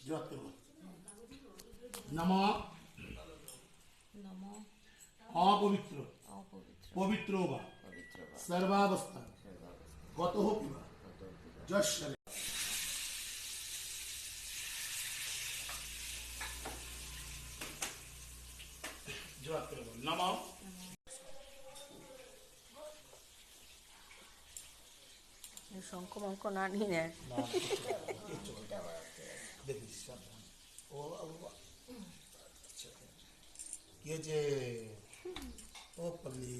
জপ করব। নমঃ অপবিত্র পবিত্র বা সর্বাবস্থা গত কিবা যশ জপ করব। নমঃ শঙ্খ মঙ্খ না নিয়ে দেখিস সাবধান। ও কি হয়েছে? ও পাগলি,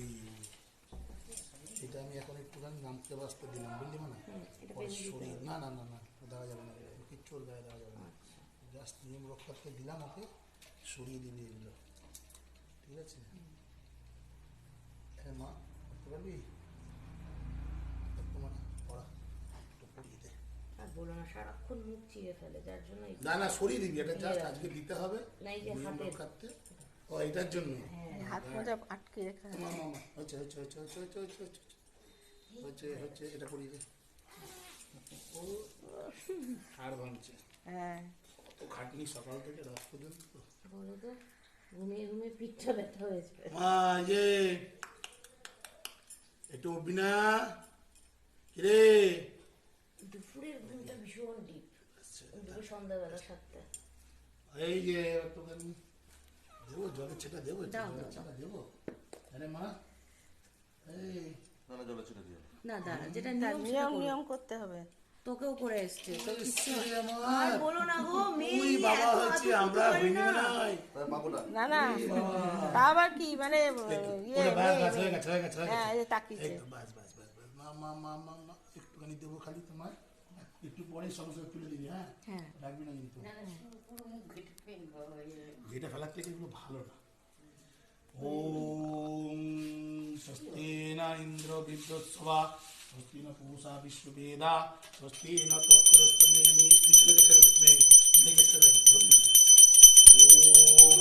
এটা আমি এখন একটুখানি নামতে বাঁচতে দিলাম, বুঝলি মানে শরীর না না না না দেওয়া যাবে না, কিচ্ছু ওর গায়ে দেওয়া যাবে না। জাস্ট নিয়ম রক্ষার্থে দিলাম, ওকে সরিয়ে দিবি এগুলো, ঠিক আছে? হ্যাঁ মা, করতে পারবি? তোমার পড়া একটু পড়িয়ে দে। আর বলো না, সারাক্ষণ মুখ চিড়ে ফেলে, যার জন্য না না সরিয়ে দিবি, এটা জাস্ট আজকে দিতে হবে নিয়ম রক্ষার্থে। ও এটার জন্য হাত মোজা আটকে রেখে হচ্ছে হচ্ছে হচ্ছে হচ্ছে হচ্ছে হচ্ছে হচ্ছে হচ্ছে হচ্ছে এটা পড়িয়ে দে। ও হাড় ভাঙছে, হ্যাঁ কত খাটনি সকাল থেকে রাত পর্যন্ত। বলো তো, ঘুমিয়ে ঘুমিয়ে পিঠটা ব্যথা হয়েছে। মা যে একটু উঠবি না কিরে? দুপুরের ঘুমটা ভীষণ ডিপ, দুপুর সন্ধ্যাবেলা 7টা। এই যে তোকে আমি দেবো জলের ছেটা দেবো, জলের ছেটা দেবো। আরে মা এই জলের ছেটা দিও না, দাঁড়া, যেটা নিয়ম নিয়ম করতে হবে। তোকেও করে এসছে। আর বলো না গো, মেয়ে ওই বাবা হচ্ছে আমরা হইনি না। মাগুটা না না, তা আবার কি মানে ইয়ে বাস বাস হয়ে গেছে হয়ে গেছে হয়ে হ্যাঁ, গেছে। এই তাকিয়েছে। একদম বাস বাস বাস বাস। মা মা মা মা মা একটুখানি দেবো খালি তোমার, একটু পরে সমস্যা তুলে দিবি। হ্যাঁ হ্যাঁ রাখবি না কিন্তু, যেটা ফেলার থেকে এগুলো ভালো না। ওম স্বস্তি না ইন্দ্র বিদ্যোৎসবা, স্বস্তি না পুষা বিশ্ববেদা, স্বস্তি না তৎপরস্ত নেমি পিছনে গেছে মেয়ে গেছে ধরবি না। ওম